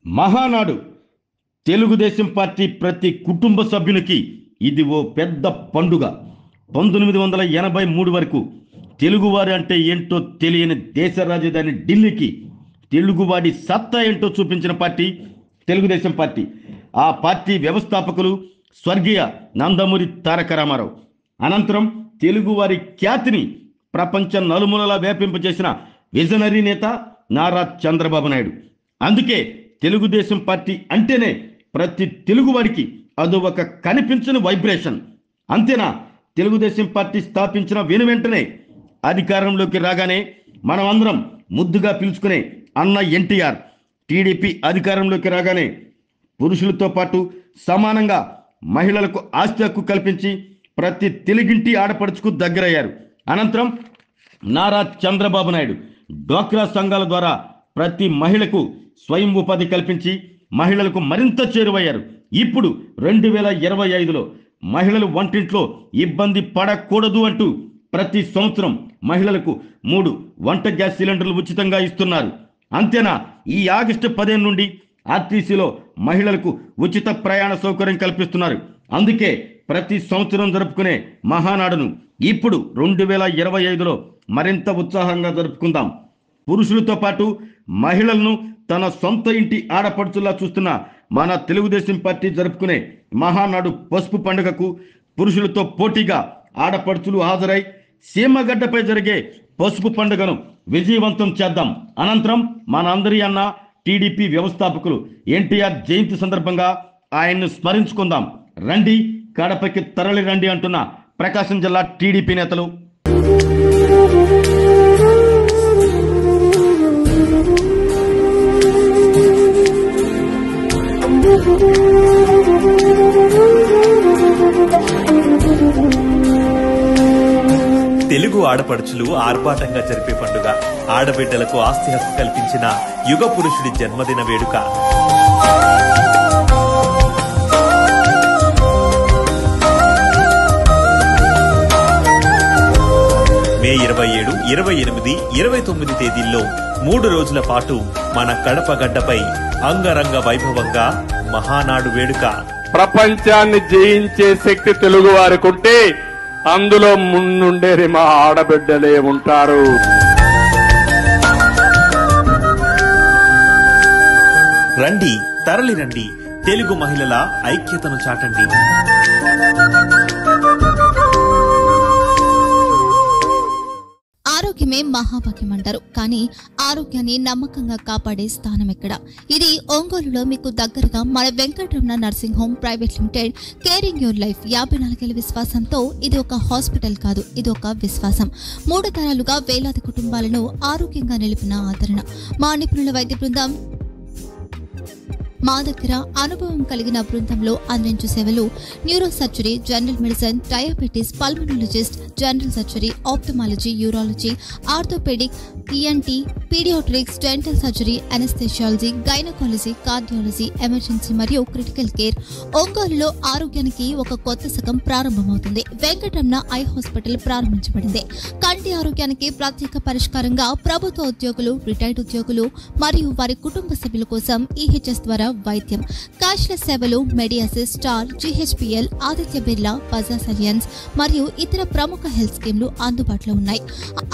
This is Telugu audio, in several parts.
మహానాడు తెలుగుదేశం పార్టీ ప్రతి కుటుంబ సభ్యునికి ఇది ఓ పెద్ద పండుగ. 1983 వరకు తెలుగువారి అంటే ఏంటో తెలియని దేశ రాజధాని ఢిల్లీకి తెలుగువాడి సత్తా ఏంటో చూపించిన పార్టీ తెలుగుదేశం పార్టీ. ఆ పార్టీ వ్యవస్థాపకులు స్వర్గీయ నందమూరి తారక రామారావు. అనంతరం తెలుగువారి ఖ్యాతిని ప్రపంచ నలుమూలలా వ్యాపింపజేసిన విజనరీ నేత నారా చంద్రబాబు నాయుడు. అందుకే తెలుగుదేశం పార్టీ అంటేనే ప్రతి తెలుగువాడికి అది ఒక కనిపించని వైబ్రేషన్. అంతేనా, తెలుగుదేశం పార్టీ స్థాపించిన వెంటనే అధికారంలోకి రాగానే మనం అందరం ముద్దుగా పిలుచుకునే అన్న ఎన్టీఆర్ టీడీపీ అధికారంలోకి రాగానే పురుషులతో పాటు సమానంగా మహిళలకు ఆస్తి హక్కు కల్పించి ప్రతి తెలుగింటి ఆడపడుచుకు దగ్గరయ్యారు. అనంతరం నారా చంద్రబాబు నాయుడు డ్వాక్రా సంఘాల ద్వారా ప్రతి మహిళకు స్వయం ఉపాధి కల్పించి మహిళలకు మరింత చేరువయ్యారు. ఇప్పుడు 2025లో మహిళలు వంటింట్లో ఇబ్బంది పడకూడదు అంటూ ప్రతి సంవత్సరం మహిళలకు 3 వంట గ్యాస్ సిలిండర్లు ఉచితంగా ఇస్తున్నారు. అంతేనా, ఈ ఆగస్టు 15 నుండి ఆర్టీసీలో మహిళలకు ఉచిత ప్రయాణ సౌకర్యం కల్పిస్తున్నారు. అందుకే ప్రతి సంవత్సరం జరుపుకునే మహానాడును ఇప్పుడు 2025లో మరింత ఉత్సాహంగా జరుపుకుందాం. పురుషులతో పాటు మహిళలను తన సొంత ఇంటి ఆడపడుచులా చూస్తున్న మన తెలుగుదేశం పార్టీ జరుపుకునే మహానాడు పసుపు పండుగకు పురుషులతో పోటీగా ఆడపడుచులు హాజరై సీమగడ్డపై జరిగే పసుపు పండుగను విజయవంతం చేద్దాం. అనంతరం మనందరి అన్న టీడీపీ వ్యవస్థాపకులు ఎన్టీఆర్ జయంతి సందర్భంగా ఆయన్ను స్మరించుకుందాం. రండి కడపకి తరలి రండి అంటున్న ప్రకాశం జిల్లా టీడీపీ నేతలు. తెలుగు ఆడపడుచులు ఆర్భాటంగా జరిపే పండుగ, ఆడబిడ్డలకు ఆస్తి హక్కు కల్పించిన యుగ పురుషుడి జన్మదిన వేడుక. మే 27, 28, 29 తేదీల్లో 3 రోజుల పాటు మన కడప గడ్డపై అంగరంగ వైభవంగా మహానాడు వేడుక. ప్రపంచాన్ని జయించే శక్తి తెలుగు వారికి ఉంటే అందులో ముందుండేది మా ఆడబిడ్డలే ఉంటారు. రండి, తరలి రండి, తెలుగు మహిళల ఐక్యతను చాటండి. ఆరోగ్యమే మహాభాగ్యం అంటారు, కానీ ఆరోగ్యాన్ని నమ్మకంగా కాపాడే స్థానం ఎక్కడ? ఇది ఒంగోలులో మీకు దగ్గరగా మన Venkataramana nursing home private limited. Caring your life 54 ఏళ్ల విశ్వాసంతో ఇది ఒక హాస్పిటల్ కాదు, ఇది ఒక విశ్వాసం. 3 తరాలుగా వేలాది కుటుంబాలను ఆరోగ్యంగా నిలిపిన ఆదరణ. మా నిపుణుల వైద్య బృందం మా దగ్గర అనుభవం కలిగిన బృందంలో అందించే సేవలు neuro surgery, general medicine, diabetes, pulmonologist, general surgery, ophthalmology, urology, orthopaedic, ENT, paediatrics, dental surgery, anaesthesiology, gynaecology, cardiology, emergency మరియు క్రిటికల్ కేర్. ఒంగోలులో ఆరోగ్యానికి ఒక కొత్త శకం ప్రారంభమవుతుంది. వెంకటరమణ ఐ హాస్పిటల్ ప్రారంభించబడింది. కంటి ఆరోగ్యానికి ప్రత్యేక పరిష్కారంగా ప్రభుత్వ ఉద్యోగులు, రిటైర్డ్ ఉద్యోగులు మరియు వారి కుటుంబ సభ్యుల కోసం ఈహెచ్ఎస్ ద్వారా వైద్యం. క్యాష్లెస్ సేవలు మెడియాసిస్, స్టార్, జీహెచ్పీఎల్, ఆదిత్య బిర్లా, బజాజ్ అలియన్స్ మరియు ఇతర ప్రముఖ హెల్త్ స్కీమ్లు అందుబాటులో ఉన్నాయి.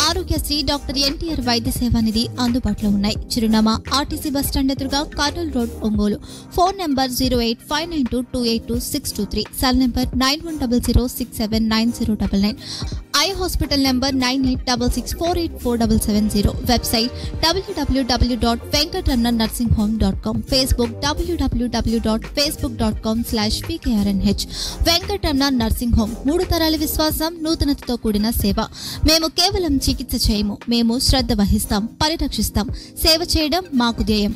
ఆరోగ్యశ్రీ, డాక్టర్ ఎన్టీఆర్ వైద్య సేవానిధి అందుబాటులో ఉన్నాయి. చిరునామా ఆర్టీసీ బస్టాండ్ ఎదురుగా, Kurnool road, Ongole. Phone number 08592282623, cell number 9100679099, eye hospital number 9866484770, website www.venkatramanarsinghome.com, Facebook www.facebook.com/pkrnh. Venkataramana nursing home, 3 తరాల విశ్వాసం, నూతనతతో కూడిన సేవ. మేము కేవలం చికిత్స చేయము, మేము శ్రద్ధ వహిస్తాం, పరిరక్షిస్తాం. సేవ చేయడం మాకు ధ్యేయం.